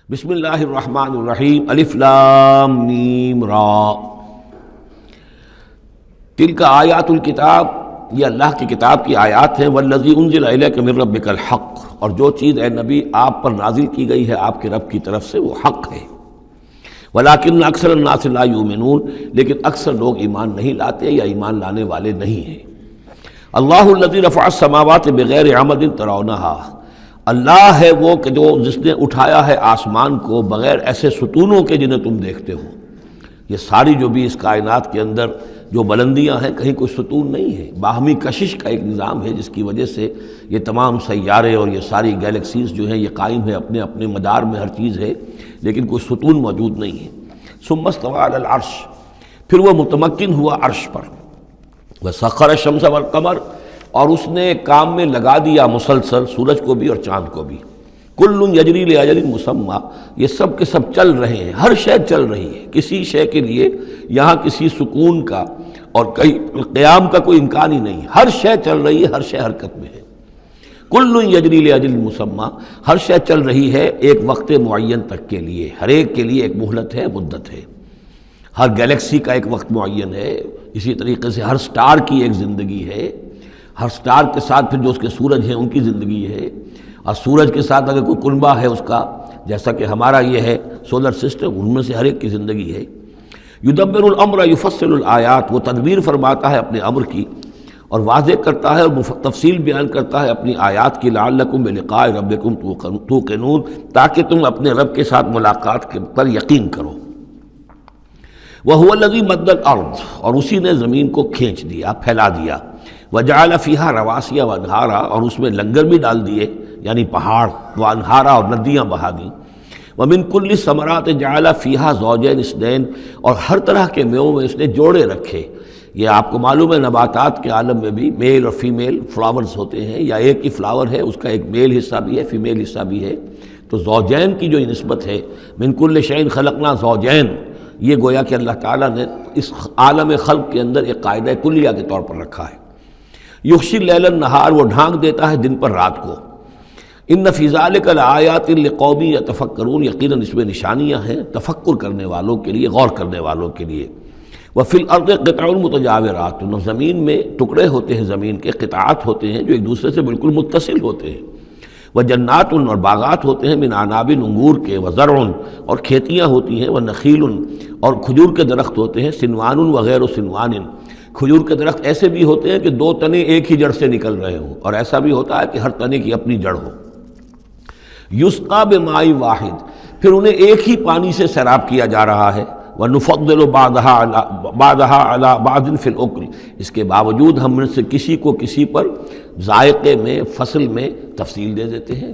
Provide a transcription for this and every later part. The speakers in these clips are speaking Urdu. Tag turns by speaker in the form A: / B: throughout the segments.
A: بسم اللہ الرحمن الرحیم الف لام میم را تلک آیات الکتاب، یہ اللہ کی کتاب کی آیات ہیں، والذی انزل الیک من ربک الحق، اور جو چیز اے نبی آپ پر نازل کی گئی ہے آپ کے رب کی طرف سے وہ حق ہے، ولکن اکثر الناس لا یؤمنون، لیکن اکثر لوگ ایمان نہیں لاتے یا ایمان لانے والے نہیں ہیں۔ اللہ الذی رفع السماوات بغیر عمد ترونہا، اللہ ہے وہ کہ جس نے اٹھایا ہے آسمان کو بغیر ایسے ستونوں کے جنہیں تم دیکھتے ہو۔ یہ ساری جو بھی اس کائنات کے اندر جو بلندیاں ہیں کہیں کوئی ستون نہیں ہے، باہمی کشش کا ایک نظام ہے جس کی وجہ سے یہ تمام سیارے اور یہ ساری گیلیکسیز جو ہیں یہ قائم ہے، اپنے اپنے مدار میں ہر چیز ہے، لیکن کوئی ستون موجود نہیں ہے۔ ثم استوى علی العرش، پھر وہ متمکن ہوا عرش پر۔ وسخر الشمس والقمر، اور اس نے کام میں لگا دیا مسلسل سورج کو بھی اور چاند کو بھی۔ کل یجری لاجل مسمى، یہ سب کے سب چل رہے ہیں، ہر شے چل رہی ہے، کسی شے کے لیے یہاں کسی سکون کا اور کہیں قیام کا کوئی امکان ہی نہیں، ہر شے چل رہی ہے، ہر شے حرکت میں ہے۔ کل یجری لاجل مسمى، ہر شے چل رہی ہے ایک وقت معین تک کے لیے، ہر ایک کے لیے ایک مہلت ہے، مدت ہے۔ ہر گیلیکسی کا ایک وقت معین ہے، اسی طریقے سے ہر سٹار کی ایک زندگی ہے، ہر سٹار کے ساتھ پھر جو اس کے سورج ہیں ان کی زندگی ہے، اور سورج کے ساتھ اگر کوئی کنبہ ہے اس کا، جیسا کہ ہمارا یہ ہے سولر سسٹم، ان میں سے ہر ایک کی زندگی ہے۔ یدبر الامر یفصل الآیات، وہ تدبیر فرماتا ہے اپنے امر کی اور واضح کرتا ہے اور تفصیل بیان کرتا ہے اپنی آیات کی، لعلکم بلقاء ربکم توقنون، تاکہ تم اپنے رب کے ساتھ ملاقات پر یقین کرو۔ وَهُوَ الَّذِي مَدَّ الْأَرْضَ، اور اسی نے زمین کو کھینچ دیا، پھیلا دیا۔ وَجَعَلَ فِيهَا رَوَاسِيَ وَأَنْهَارًا، اور اس میں لنگر بھی ڈال دیے یعنی پہاڑ، وَأَنْهَارًا، اور ندیاں بہا دیں۔ وَمِن كُلِّ الثَّمَرَاتِ جَعَلَ فِيهَا زَوْجَيْنِ اثْنَيْنِ، اور ہر طرح کے میووں میں اس نے جوڑے رکھے۔ یہ آپ کو معلوم ہے نباتات کے عالم میں بھی میل اور فیمیل فلاورز ہوتے ہیں، یا ایک ہی فلاور ہے اس کا ایک میل حصہ بھی ہے، فیمیل حصہ بھی ہے، تو زوجین کی جو نسبت ہے، مِن كُلِّ شَيْءٍ خَلَقْنَا زَوْجَيْن، یہ گویا کہ اللہ تعالیٰ نے اس عالم خلق کے اندر ایک قاعدہ کلیہ کے طور پر رکھا ہے۔ یغشی اللیل النہار، وہ ڈھانک دیتا ہے دن پر رات کو۔ ان فی ذلک لآیات لقوم یتفکرون، یقیناً اس میں نشانیاں ہیں تفکر کرنے والوں کے لیے، غور کرنے والوں کے لیے۔ وفی الارض قطع متجاورات، زمین میں ٹکڑے ہوتے ہیں، زمین کے قطعات ہوتے ہیں جو ایک دوسرے سے بالکل متصل ہوتے ہیں۔ وجنات، اور باغات ہوتے ہیں، من اعناب، انگور کے، وزرع، اور کھیتیاں ہوتی ہیں، ونخیل، اور کھجور کے درخت ہوتے ہیں، سنوان وغیر سنوان، کھجور کے درخت ایسے بھی ہوتے ہیں کہ دو تنے ایک ہی جڑ سے نکل رہے ہوں، اور ایسا بھی ہوتا ہے کہ ہر تنے کی اپنی جڑ ہو۔ یسقا بماء واحد، پھر انہیں ایک ہی پانی سے سیراب کیا جا رہا ہے۔ ونفضل بعضها على بعض في الاكل، اس کے باوجود ہم میں سے کسی کو کسی پر ذائقے میں، فصل میں تفصیل دے دیتے ہیں۔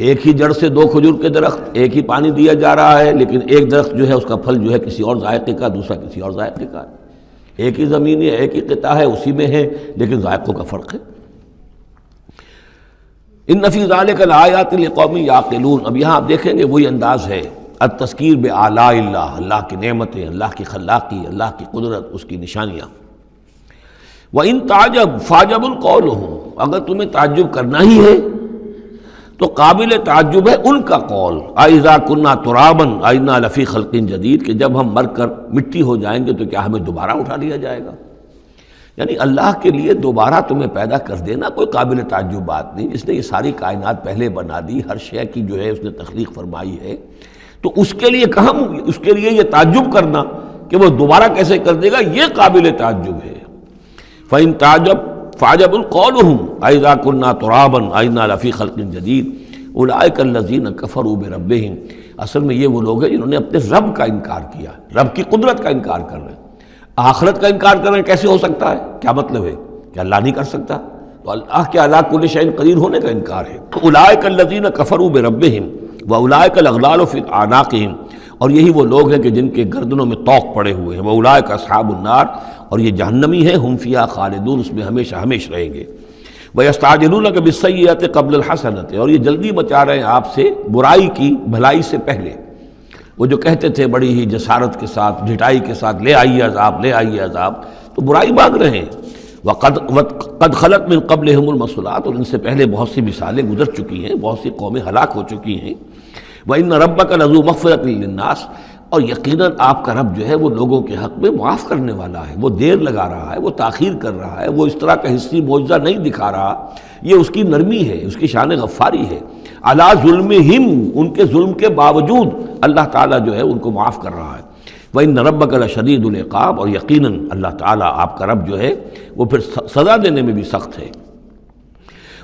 A: ایک ہی جڑ سے دو کھجور کے درخت، ایک ہی پانی دیا جا رہا ہے، لیکن ایک درخت جو ہے اس کا پھل جو ہے کسی اور ذائقے کا، دوسرا کسی اور ذائقے کا ہے۔ ایک ہی زمین ہے، ایک ہی قطعہ ہے، اسی میں ہے، لیکن ذائقوں کا فرق ہے۔ ان فی ذلک لآیات لقوم یعقلون، اب یہاں آپ دیکھیں گے وہی انداز ہے، التذکیر بآلاء اللہ، اللہ کی نعمتیں، اللہ کی خلاقی، اللہ کی قدرت، اس کی نشانیاں۔ وَإِن تَعْجَبْ فَعْجَبٌ قَوْلُهُمْ، اگر تمہیں تعجب کرنا ہی ہے تو قابل تعجب ہے ان کا قول، أَإِذَا كُنَّا تُرَابًا أَإِنَّا لَفِي خَلْقٍ جَدِيدٍ، کہ جب ہم مر کر مٹی ہو جائیں گے تو کیا ہمیں دوبارہ اٹھا لیا جائے گا؟ یعنی اللہ کے لیے دوبارہ تمہیں پیدا کر دینا کوئی قابل تعجب بات نہیں، جس نے یہ ساری کائنات پہلے بنا دی، ہر شے کی جو ہے اس نے تخلیق فرمائی ہے، تو اس کے لیے کہاں، اس کے لیے یہ تعجب کرنا کہ وہ دوبارہ کیسے کر دے گا، یہ قابل تعجب ہے۔ فَإِن تَعْجَبْ فَعْجَبٌ قَوْلُهُمْ أَإِذَا كُنَّا تُرَابًا أَإِنَّا لَفِي خَلْقٍ جَدِيدٍ أُولَٰئِكَ الَّذِينَ كَفَرُوا بِرَبِّهِمْ، اصل میں یہ وہ لوگ ہیں جنہوں نے اپنے رب کا انکار کیا، رب کی قدرت کا انکار کر رہے ہیں، آخرت کا انکار کر رہے ہیں۔ کیسے ہو سکتا ہے؟ کیا مطلب ہے کہ اللہ نہیں کر سکتا؟ تو اللہ کے علی کل شیء قدیر ہونے کا انکار ہے۔ أُولَٰئِكَ الَّذِينَ كَفَرُوا بِرَبِّهِمْ وَأُولَٰئِكَ الْأَغْلَالُ فِي أَعْنَاقِهِمْ، اور یہی وہ لوگ ہیں کہ جن کے گردنوں میں طوق پڑے ہوئے ہیں۔ وَأُولَٰئِكَ أَصْحَابُ النَّارِ، اور یہ جہنمی ہیں، ہم فیہا خالدون، اس میں ہمیشہ ہمیشہ رہیں گے۔ وَيَسْتَعْجِلُونَكَ بِالسَّيِّئَةِ قَبْلَ الْحَسَنَةِ، اور یہ جلدی مچا رہے ہیں آپ سے برائی کی بھلائی سے پہلے۔ وہ جو کہتے تھے بڑی ہی جسارت کے ساتھ، ڈھٹائی کے ساتھ، لے آئیے عذاب، لے آئیے عذاب، تو برائی مانگ رہے ہیں۔ وَقَدْ خَلَتْ مِن قَبْلِهِمُ الْمَثُلَاتُ، اور ان سے پہلے بہت سی مثالیں گزر چکی ہیں، بہت سی قومیں ہلاک ہو چکی ہیں۔ وَإِنَّ رَبَّكَ لَذُو مَغْفِرَةٍ لِلنَّاسِ، اور یقیناً آپ کا رب جو ہے وہ لوگوں کے حق میں معاف کرنے والا ہے۔ وہ دیر لگا رہا ہے، وہ تاخیر کر رہا ہے، وہ اس طرح کا حصی معجزہ نہیں دکھا رہا، یہ اس کی نرمی ہے، اس کی شان غفاری ہے۔ علی ظلمہم، ان کے ظلم کے باوجود اللہ تعالیٰ جو ہے ان کو معاف کر رہا ہے۔ وَإِنَّ رَبَّكَ لَشَدِيدُ الْعِقَابِ، اور یقیناً اللہ تعالیٰ آپ کا رب جو ہے وہ پھر سزا دینے میں بھی سخت ہے۔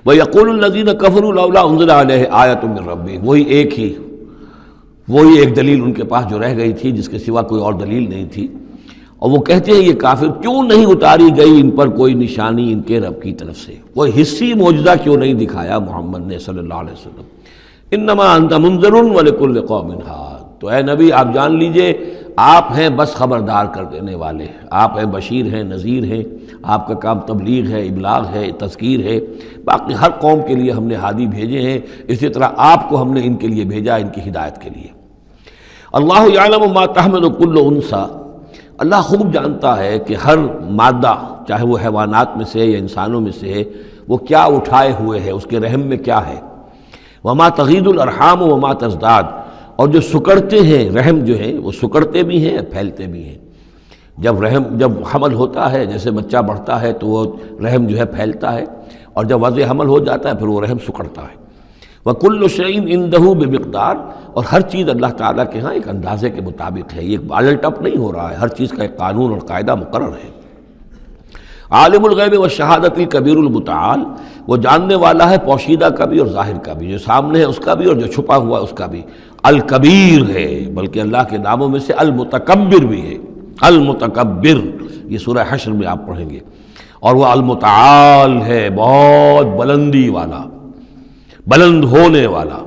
A: وَيَقُولُ الَّذِينَ كَفَرُوا لَوْلَا أُنزِلَ عَلَيْهِ آيَةٌ مِّن رَّبِّهِ، وہی ایک دلیل ان کے پاس جو رہ گئی تھی جس کے سوا کوئی اور دلیل نہیں تھی، اور وہ کہتے ہیں یہ کافر کیوں نہیں اتاری گئی ان پر کوئی نشانی ان کے رب کی طرف سے، وہ حصی معجزہ کیوں نہیں دکھایا محمد نے صلی اللہ علیہ وسلم۔ انما انت منذر ولکل قوم ہاد، تو اے نبی آپ جان لیجئے آپ ہیں بس خبردار کر دینے والے، آپ ہیں بشیر ہیں، نذیر ہیں، آپ کا کام تبلیغ ہے، ابلاغ ہے، تذکیر ہے، باقی ہر قوم کے لیے ہم نے ہادی بھیجے ہیں، اسی طرح آپ کو ہم نے ان کے لیے بھیجا، ان کی ہدایت کے لیے۔ اللہ یعلم ما تحمل کل انثی، اللہ خوب جانتا ہے کہ ہر مادہ چاہے وہ حیوانات میں سے یا انسانوں میں سے ہے وہ کیا اٹھائے ہوئے ہے، اس کے رحم میں کیا ہے۔ وما تغید الارحام وما تزداد، اور جو سکڑتے ہیں رحم جو ہے وہ سکڑتے بھی ہیں پھیلتے بھی ہیں۔ جب حمل ہوتا ہے، جیسے بچہ بڑھتا ہے تو وہ رحم جو ہے پھیلتا ہے، اور جب وضع حمل ہو جاتا ہے پھر وہ رحم سکڑتا ہے۔ وَكُلُّ شَيْءٍ عِندَهُ بِمِقْدَار، اور ہر چیز اللہ تعالیٰ کے ہاں ایک اندازے کے مطابق ہے، یہ الٹ اپ نہیں ہو رہا ہے، ہر چیز کا ایک قانون اور قاعدہ مقرر ہے۔ عالم الغیب والشہادۃ الکبیر المتعال، وہ جاننے والا ہے پوشیدہ کا بھی اور ظاہر کا بھی، جو سامنے ہے اس کا بھی اور جو چھپا ہوا اس کا بھی، الکبیر ہے، بلکہ اللہ کے ناموں میں سے المتکبر بھی ہے، المتکبر، یہ سورہ حشر میں آپ پڑھیں گے، اور وہ المتعال ہے، بہت بلندی والا، بلند ہونے والا۔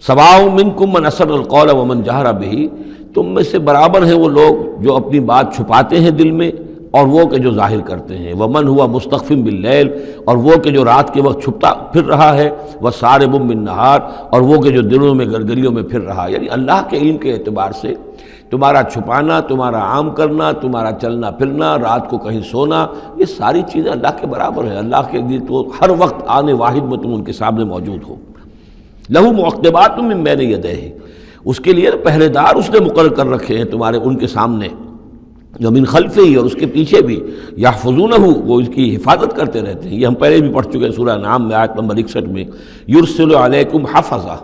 A: سواء منکم من اسر القول ومن جہر بہ، تم میں سے برابر ہیں وہ لوگ جو اپنی بات چھپاتے ہیں دل میں اور وہ کہ جو ظاہر کرتے ہیں، ومن ہوا مستخف باللیل، اور وہ کہ جو رات کے وقت چھپتا پھر رہا ہے، وسارب بالنہار، اور وہ کہ جو دنوں میں گرگریوں میں پھر رہا ہے۔ یعنی اللہ کے علم کے اعتبار سے تمہارا چھپانا، تمہارا عام کرنا، تمہارا چلنا پھرنا، رات کو کہیں سونا، یہ ساری چیزیں اللہ کے برابر ہیں۔ اللہ کے لیے تو ہر وقت آنے واحد میں تم ان کے سامنے موجود ہو۔ لہو معقبات من بین یدیہ، اس کے لیے پہرے دار اس نے مقرر کر رکھے ہیں تمہارے ان کے سامنے، جو من خلفہ ہی، اور اس کے پیچھے بھی، یحفظونہ، وہ اس کی حفاظت کرتے رہتے ہیں۔ یہ ہم پہلے بھی پڑھ چکے ہیں سورہ انعام میں آیت نمبر 61 میں، یرسل علیکم حفظہ،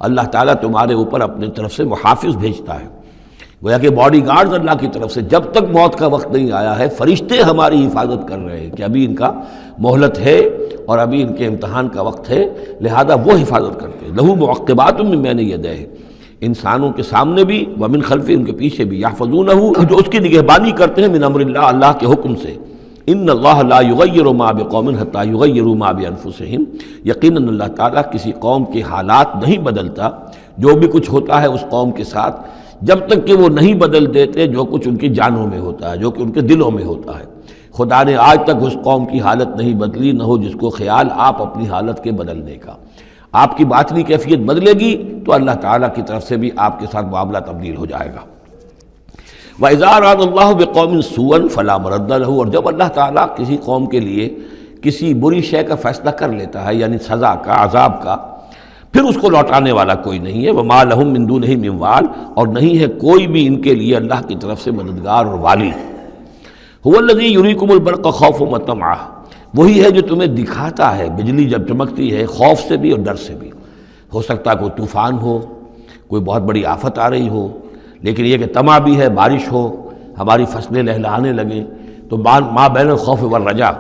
A: اللہ تعالیٰ تمہارے اوپر اپنے طرف سے محافظ بھیجتا ہے۔ گویا کہ باڈی گارڈز اللہ کی طرف سے، جب تک موت کا وقت نہیں آیا ہے فرشتے ہماری حفاظت کر رہے ہیں کہ ابھی ان کا مہلت ہے اور ابھی ان کے امتحان کا وقت ہے، لہذا وہ حفاظت کرتے ہیں۔ لہو معقبات من بین یدیہ، انسانوں کے سامنے بھی، ومن خلفہ، ان کے پیچھے بھی، یحفظونہ، جو اس کی نگہبانی کرتے ہیں، من امر اللہ، اللہ کے حکم سے۔ ان اللہ لا یغیر ما بقوم حتی یغیروا ما بانفسہم، یقیناً اللہ تعالیٰ کسی قوم کے حالات نہیں بدلتا، جو بھی کچھ ہوتا ہے اس قوم کے ساتھ، جب تک کہ وہ نہیں بدل دیتے جو کچھ ان کی جانوں میں ہوتا ہے، جو کہ ان کے دلوں میں ہوتا ہے۔ خدا نے آج تک اس قوم کی حالت نہیں بدلی، نہ ہو جس کو خیال آپ اپنی حالت کے بدلنے کا۔ آپ کی باطنی کیفیت بدلے گی تو اللہ تعالیٰ کی طرف سے بھی آپ کے ساتھ معاملہ تبدیل ہو جائے گا۔ وَإِذَا أَرَادَ اللَّهُ بِقَوْمٍ سُوءًا فَلَا مَرَدَّ لَهُ، اور جب اللہ تعالیٰ کسی قوم کے لیے کسی بری شے کا فیصلہ کر لیتا ہے، یعنی سزا کا، عذاب کا، پھر اس کو لوٹانے والا کوئی نہیں ہے۔ وَمَا لَهُم مِّن دُونِهِ مِن وَالٍ، اور نہیں ہے کوئی بھی ان کے لیے اللہ کی طرف سے مددگار اور والی۔ هُوَ الَّذِي يُرِيكُمُ الْبَرْقَ خَوْفًا وَطَمَعًا، وہی ہے جو تمہیں دکھاتا ہے بجلی جب چمکتی ہے، خوف سے بھی اور ڈر سے بھی۔ ہو سکتا ہے کوئی طوفان ہو، کوئی بہت بڑی آفت آ رہی ہو، لیکن یہ کہ طمع بھی ہے، بارش ہو، ہماری فصلیں لہلہانے لگیں، تو ما بین الخوف والرجاء۔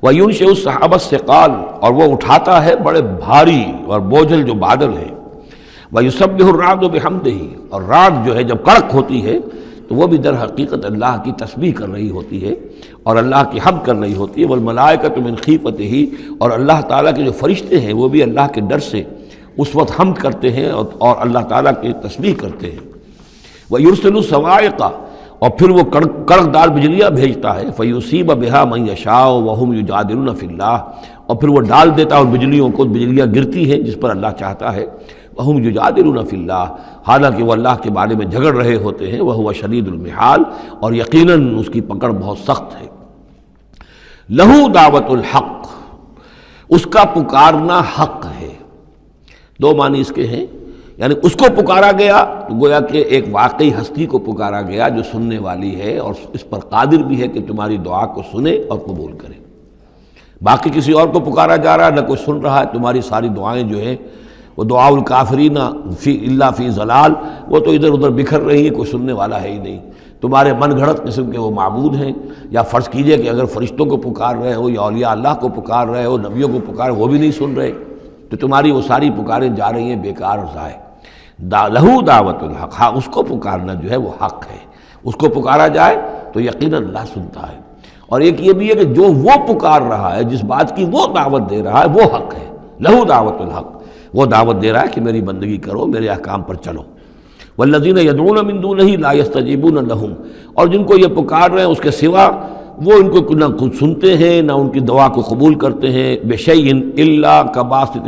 A: وَيُنشِئُ السَّحَابَ الثِّقَالَ، اور وہ اٹھاتا ہے بڑے بھاری اور بوجھل جو بادل ہیں۔ وَيُسَبِّحُ الرَّعْدُ بِحَمْدِهِ، اور رعد جو ہے جب کڑک ہوتی ہے تو وہ بھی در حقیقت اللہ کی تسبیح کر رہی ہوتی ہے اور اللہ کی حمد کر رہی ہوتی ہے۔ وَالْمَلَائِكَةُ مِنْ خِیفَتِهِ، اور اللہ تعالیٰ کے جو فرشتے ہیں وہ بھی اللہ کے ڈر سے اس وقت حمد کرتے ہیں اور اللہ تعالیٰ کی تسبیح کرتے ہیں۔ وَيُرْسِلُ الصَّوَاعِقَ، اور پھر وہ کڑک دار بجلیاں بھیجتا ہے۔ فَيُصِيبَ بِهَا مَن يَشَاءُ وَهُمْ يُجَادِلُونَ فِي اللَّهِ، اور پھر وہ ڈال دیتا ہے اور بجلیوں کو، بجلیاں گرتی ہیں جس پر اللہ چاہتا ہے۔ وَهُمْ يُجَادِلُونَ فِي اللَّهِ، حالانکہ وہ اللہ کے بارے میں جھگڑ رہے ہوتے ہیں۔ وَهُوَ شَدِيدُ الْمِحَالِ، اور یقیناً اس کی پکڑ بہت سخت ہے۔ لَهُ دعوت الحق، اس کا پکارنا حق ہے۔ دو معنی اس کے ہیں، یعنی اس کو پکارا گیا تو گویا کہ ایک واقعی ہستی کو پکارا گیا جو سننے والی ہے اور اس پر قادر بھی ہے کہ تمہاری دعا کو سنے اور قبول کرے۔ باقی کسی اور کو پکارا جا رہا ہے، نہ کوئی سن رہا ہے، تمہاری ساری دعائیں جو ہیں وہ دعاء الکافرین فی الا فی ضلال، وہ تو ادھر ادھر بکھر رہی ہیں، کوئی سننے والا ہے ہی نہیں۔ تمہارے من گھڑت قسم کے وہ معبود ہیں، یا فرض کیجئے کہ اگر فرشتوں کو پکار رہے ہو یا اولیاء اللہ کو پکار رہے ہو، نبیوں کو پکار، وہ بھی نہیں سن رہے، تو تمہاری وہ ساری پکاریں جا رہی ہیں بیکار اور ضائع۔ لہو دعوت الحق، ہاں اس کو پکارنا جو ہے وہ حق ہے، اس کو پکارا جائے تو یقیناً اللہ سنتا ہے۔ اور ایک یہ بھی ہے کہ جو وہ پکار رہا ہے، جس بات کی وہ دعوت دے رہا ہے، وہ حق ہے۔ لہو دعوت الحق، وہ دعوت دے رہا ہے کہ میری بندگی کرو، میرے احکام پر چلو۔ والذین یدعون من دونہ لا یستجیبون لہم، اور جن کو یہ پکار رہے ہیں اس کے سوا، وہ ان کو نہ خود سنتے ہیں نہ ان کی دعا کو قبول کرتے ہیں۔ بشیء الا کباسط،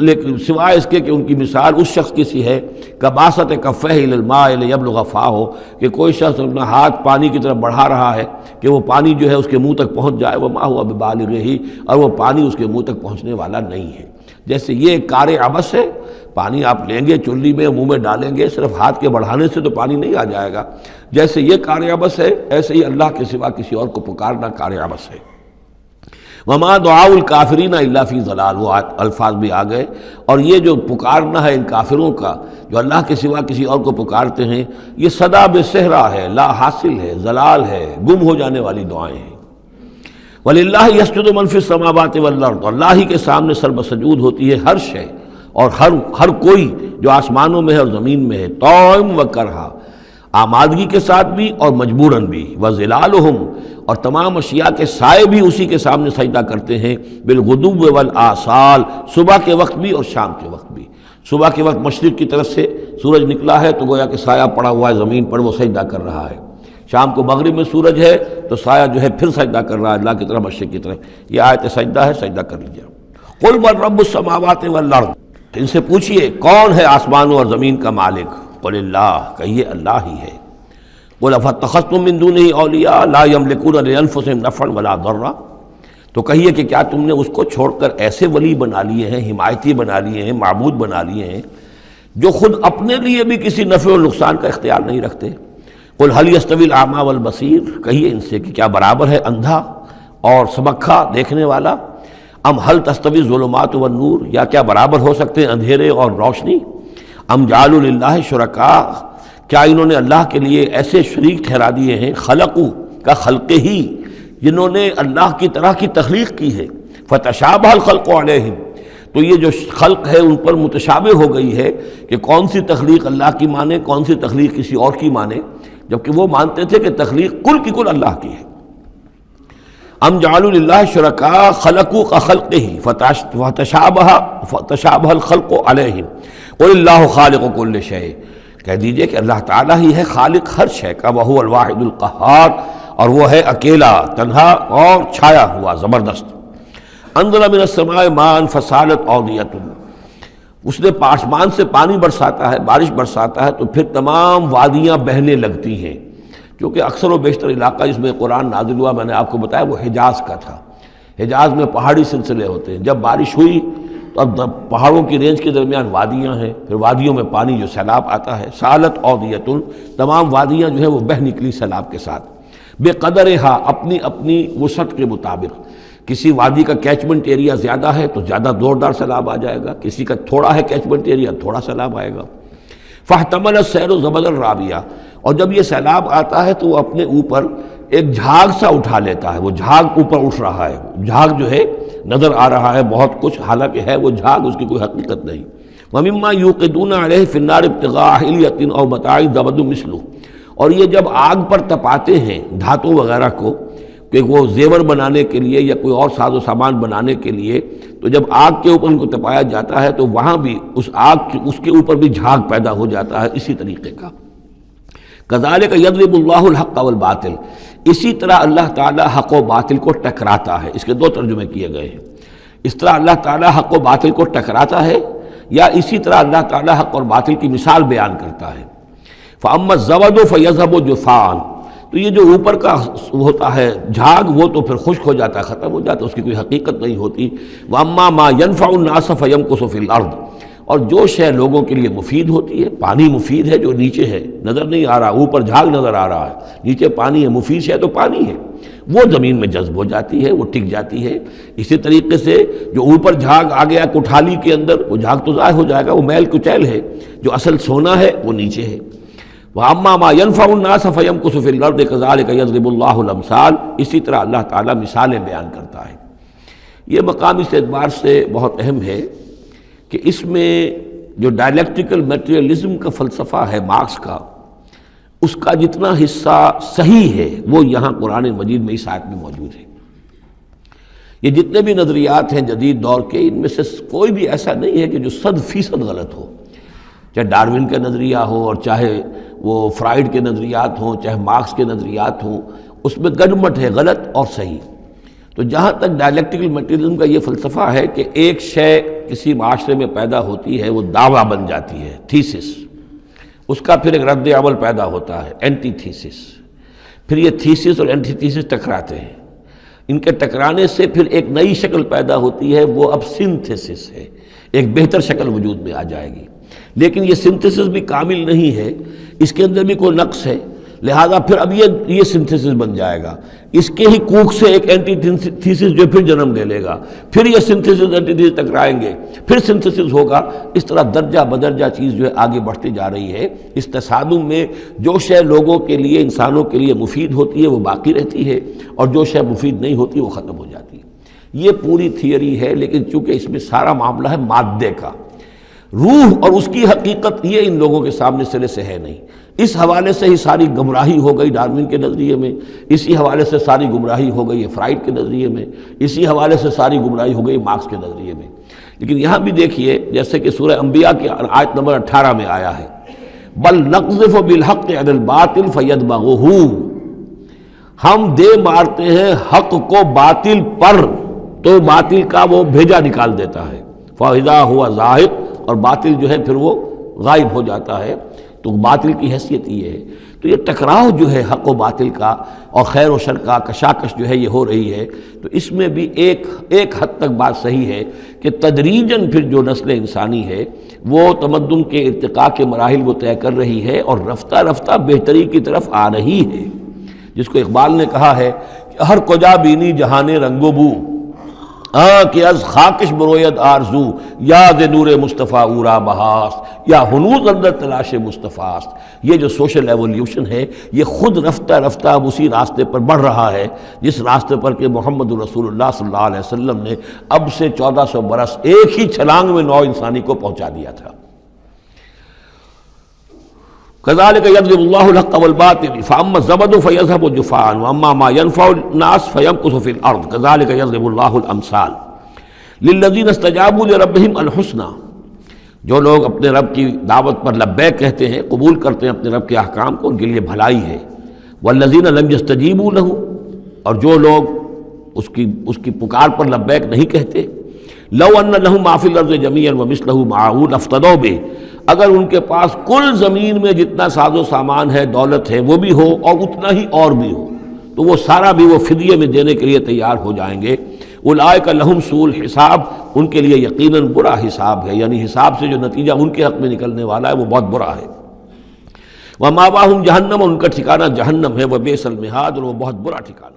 A: لیکن سوائے اس کے کہ ان کی مثال اس شخص کی سی ہے کباسط کفہ الی الماء لیبلغ فاہ، کہ کوئی شخص اپنا ہاتھ پانی کی طرف بڑھا رہا ہے کہ وہ پانی جو ہے اس کے منہ تک پہنچ جائے، وما هو ببالغہ، اور وہ پانی اس کے منہ تک پہنچنے والا نہیں ہے۔ جیسے یہ کار عبث ہے، پانی آپ لیں گے چلی میں منہ میں ڈالیں گے، صرف ہاتھ کے بڑھانے سے تو پانی نہیں آ جائے گا۔ جیسے یہ کار عبث ہے، ایسے ہی اللہ کے سوا کسی اور کو پکارنا کار عبث ہے۔ وما دعاء الکافرین الا فی ضلال، وہ الفاظ بھی آ گئے۔ اور یہ جو پکارنا ہے ان کافروں کا جو اللہ کے سوا کسی اور کو پکارتے ہیں، یہ صدا بے صحرا ہے، لا حاصل ہے، ضلال ہے، گم ہو جانے والی دعائیں ہیں۔ وَلِلَّهِ يَسْجُدُ مَن فِي السَّمَاوَاتِ وَالْأَرْضِ، اللہ ہی کے سامنے سر بسجود ہوتی ہے ہر شے اور ہر کوئی جو آسمانوں میں ہے اور زمین میں ہے، طاعم و کرہا، آمادگی کے ساتھ بھی اور مجبوراً بھی، وَظِلَالُهُمْ، اور تمام اشیاء کے سائے بھی اسی کے سامنے سجدہ کرتے ہیں، بالغدو والآصال، صبح کے وقت بھی اور شام کے وقت بھی۔ صبح کے وقت مشرق کی طرف سے سورج نکلا ہے تو گویا کہ سایہ پڑا ہوا ہے زمین پر، وہ سجدہ کر رہا ہے۔ شام کو مغرب میں سورج ہے تو سایہ جو ہے پھر سجدہ کر رہا ہے اللہ کی طرف، مشرق کی طرف۔ یہ آیت سجدہ ہے، سجدہ کر لیجیے۔ قل من رب السماوات والارض، ان سے پوچھئے کون ہے آسمانوں اور زمین کا مالک؟ قل اللہ، کہیے اللہ ہی ہے۔ قل افاتخذتم من دونہ اولیاء لا یملکون لانفسہم نفعا ولا ضرا، تو کہیے کہ کیا تم نے اس کو چھوڑ کر ایسے ولی بنا لیے ہیں، حمایتی بنا لیے ہیں، معبود بنا لیے ہیں جو خود اپنے لیے بھی کسی نفع و نقصان کا اختیار نہیں رکھتے؟ قل هل يستوي الاعمى والبصیر، کہیے ان سے کہ کیا برابر ہے اندھا اور سبکھا دیکھنے والا؟ ام هل تستوي الظلمات والنور، یا کیا برابر ہو سکتے ہیں اندھیرے اور روشنی؟ ام جعلوا للہ شرکاء، کیا انہوں نے اللہ کے لیے ایسے شریک ٹھہرا دیے ہیں، خلقوا کا خلق ہی، جنہوں نے اللہ کی طرح کی تخلیق کی ہے، فتشابہ الخلق علیہم، تو یہ جو خلق ہے ان پر متشابہ ہو گئی ہے کہ کون سی تخلیق اللہ کی مانے، کون سی تخلیق کسی اور کی مانے، جبکہ وہ مانتے تھے کہ تخلیق کل کی کل اللہ کی ہے۔ ام جعلوا للہ شرکاء خلقوا کخلقہ فتشابہ الخلق علیہم قل اللہ خالق کل شیء، کہہ دیجئے کہ اللہ تعالیٰ ہی ہے خالق ہر شے کا، وہو الواحد القہار، اور وہ ہے اکیلا، تنہا اور چھایا ہوا زبردست۔ انزل من السماء ماء فسالت اودیۃ، اس نے آسمان سے پانی برساتا ہے، بارش برساتا ہے تو پھر تمام وادیاں بہنے لگتی ہیں، کیونکہ اکثر و بیشتر علاقہ جس میں قرآن نازل ہوا میں نے آپ کو بتایا وہ حجاز کا تھا۔ حجاز میں پہاڑی سلسلے ہوتے ہیں، جب بارش ہوئی تو اب پہاڑوں کی رینج کے درمیان وادیاں ہیں، پھر وادیوں میں پانی جو سیلاب آتا ہے، سالت اودیۃ، تمام وادیاں جو ہیں وہ بہہ نکلی سیلاب کے ساتھ، بے قدرہا، اپنی اپنی وسعت کے مطابق۔ کسی وادی کا کیچمنٹ ایریا زیادہ ہے تو زیادہ زوردار سیلاب آ جائے گا، کسی کا تھوڑا ہے کیچمنٹ ایریا، تھوڑا سیلاب آئے گا۔ فاحتمل السیل زبدا رابیہ، اور جب یہ سیلاب آتا ہے تو وہ اپنے اوپر ایک جھاگ سا اٹھا لیتا ہے، وہ جھاگ اوپر اٹھ رہا ہے، جھاگ جو ہے نظر آ رہا ہے بہت کچھ، حالانکہ ہے وہ جھاگ، اس کی کوئی حقیقت نہیں۔ وَمِمَّا يُوقِدُونَ عَلَيْهِ فِي النَّارِ ابْتِغَاءَ حِلْيَةٍ أَوْ مَتَاعٍ زَبَدٌ مِثْلُهُ، اور یہ جب آگ پر تپاتے ہیں دھاتوں وغیرہ کو کہ وہ زیور بنانے کے لیے یا کوئی اور ساز و سامان بنانے کے لیے، تو جب آگ کے اوپر ان کو تپایا جاتا ہے تو وہاں بھی اس کے اوپر بھی جھاگ پیدا ہو جاتا ہے اسی طریقے کا۔ کذالک یضرب اللہ الحق والباطل، اسی طرح اللہ تعالیٰ حق و باطل کو ٹکراتا ہے۔ اس کے دو ترجمے کیے گئے ہیں، اس طرح اللہ تعالیٰ حق و باطل کو ٹکراتا ہے، یا اسی طرح اللہ تعالیٰ حق اور باطل کی مثال بیان کرتا ہے۔ فَأَمَّا الزَّبَدُ فَيَذْهَبُ جُفَاءً، تو یہ جو اوپر کا ہوتا ہے جھاگ وہ تو پھر خشک ہو جاتا ہے، ختم ہو جاتا ہے، اس کی کوئی حقیقت نہیں ہوتی۔ وَأَمَّا مَا يَنْفَعُ النَّاسَ فَيَمْكُثُ فِي الْأَرْضِ، اور جو شے لوگوں کے لیے مفید ہوتی ہے، پانی مفید ہے جو نیچے ہے، نظر نہیں آ رہا، اوپر جھاگ نظر آ رہا ہے، نیچے پانی ہے، مفید شے تو پانی ہے، وہ زمین میں جذب ہو جاتی ہے، وہ ٹک جاتی ہے۔ اسی طریقے سے جو اوپر جھاگ آ گیا کٹھالی کے اندر، وہ جھاگ تو ضائع ہو جائے گا، وہ میل کچیل ہے، جو اصل سونا ہے وہ نیچے ہے۔ وَأَمَّا مَا يَنْفَعُ النَّاسَ فَيَمْكُثُ فِي الْأَرْضِ كَذَلِكَ يَضْرِبُ اللَّهُ الْأَمْثَالَ، اسی طرح اللہ تعالیٰ مثالیں بیان کرتا ہے۔ یہ مقام اس اعتبار سے بہت اہم ہے کہ اس میں جو ڈائلیکٹیکل میٹریلزم کا فلسفہ ہے مارکس کا، اس کا جتنا حصہ صحیح ہے وہ یہاں قرآن مجید میں اس آیت میں موجود ہے۔ یہ جتنے بھی نظریات ہیں جدید دور کے، ان میں سے کوئی بھی ایسا نہیں ہے کہ جو 100% غلط ہو، چاہے ڈارون کا نظریہ ہو اور چاہے وہ فرائیڈ کے نظریات ہوں، چاہے مارکس کے نظریات ہوں، اس میں گڈمٹ ہے غلط اور صحیح۔ تو جہاں تک ڈائلیکٹیکل میٹریلزم کا یہ فلسفہ ہے کہ ایک شے کسی معاشرے میں پیدا ہوتی ہے، وہ دعویٰ بن جاتی ہے، تھیسس، اس کا پھر ایک رد عمل پیدا ہوتا ہے، اینٹی تھیسس، پھر یہ تھیسس اور اینٹی تھیسس ٹکراتے ہیں، ان کے ٹکرانے سے پھر ایک نئی شکل پیدا ہوتی ہے، وہ اب سنتھسس ہے، ایک بہتر شکل وجود میں آ جائے گی۔ لیکن یہ سنتھسس بھی کامل نہیں ہے، اس کے اندر بھی کوئی نقص ہے، لہذا پھر اب یہ سنتھسس بن جائے گا، اس کے ہی کوکھ سے ایک اینٹی تھیسس جو پھر جنم لے لے گا، پھر یہ سنتھسس اینٹی تھیسس ٹکرائیں گے، پھر سنتھسس ہوگا، اس طرح درجہ بدرجہ چیز جو ہے آگے بڑھتی جا رہی ہے۔ اس تصادم میں جو شے لوگوں کے لیے، انسانوں کے لیے مفید ہوتی ہے وہ باقی رہتی ہے، اور جو شے مفید نہیں ہوتی وہ ختم ہو جاتی ہے۔ یہ پوری تھیوری ہے، لیکن چونکہ اس میں سارا معاملہ ہے مادے کا، روح اور اس کی حقیقت یہ ان لوگوں کے سامنے سرے سے ہے نہیں۔ اس حوالے سے ہی ساری گمراہی ہو گئی ڈارون کے نظریے میں، اسی حوالے سے ساری گمراہی ہو گئی فرائیڈ کے نظریے میں، اسی حوالے سے ساری گمراہی ہو گئی مارکس کے نظریے میں۔ لیکن یہاں بھی دیکھیے، جیسے کہ سورہ انبیاء کی آیت نمبر 18 میں آیا ہے، بل نقذف بالحق علی الباطل فیدمغہ، ہم دے مارتے ہیں حق کو باطل پر تو باطل کا وہ بھیجا نکال دیتا ہے، فاذا ہوا زاہق، اور باطل جو ہے پھر وہ غائب ہو جاتا ہے۔ تو باطل کی حیثیت یہ ہے۔ تو یہ ٹکراؤ جو ہے حق و باطل کا اور خیر و شر کا کشاکش جو ہے یہ ہو رہی ہے، تو اس میں بھی ایک حد تک بات صحیح ہے کہ تدریجاً پھر جو نسل انسانی ہے وہ تمدن کے ارتقاء کے مراحل وہ طے کر رہی ہے اور رفتہ رفتہ بہتری کی طرف آ رہی ہے، جس کو اقبال نے کہا ہے کہ ہر کجا بینی جہان رنگ و بو، کہ از خاکش بروید آرزو، یاد نور مصطفیٰ اورا بہاست، یا ہنوز اندر تلاش مصطفیٰ۔ یہ جو سوشل ایولیوشن ہے یہ خود رفتہ رفتہ اب اسی راستے پر بڑھ رہا ہے جس راستے پر کہ محمد رسول اللہ صلی اللہ علیہ وسلم نے اب سے 1400 برس ایک ہی چھلانگ میں نو انسانی کو پہنچا دیا تھا۔ كذلك يضرب الله الحق والباطل فاما الزبد فيذهب جفاء واما ما ينفع الناس فيمكث في الارض كذلك يضرب الله الامثال للذين استجابوا لربهم الحسنى، جو لوگ اپنے رب کی دعوت پر لبیک کہتے ہیں، قبول کرتے ہیں اپنے رب کے احکام کو، ان کے لیے بھلائی ہے۔ والذین لم يستجیبوا له، اور جو لوگ اس کی پکار پر لبیک نہیں کہتے، لو ان لهم ما في الارض جميعا ومثله معه لافتدوا به، اگر ان کے پاس کل زمین میں جتنا ساز و سامان ہے، دولت ہے، وہ بھی ہو اور اتنا ہی اور بھی ہو، تو وہ سارا بھی وہ فدیے میں دینے کے لیے تیار ہو جائیں گے۔ اولئک لہم سوء الحساب، ان کے لیے یقیناً برا حساب ہے، یعنی حساب سے جو نتیجہ ان کے حق میں نکلنے والا ہے وہ بہت برا ہے۔ ومأواہم جہنم، ان کا ٹھکانہ جہنم ہے، وبئس المہاد، اور وہ بہت برا ٹھکانہ۔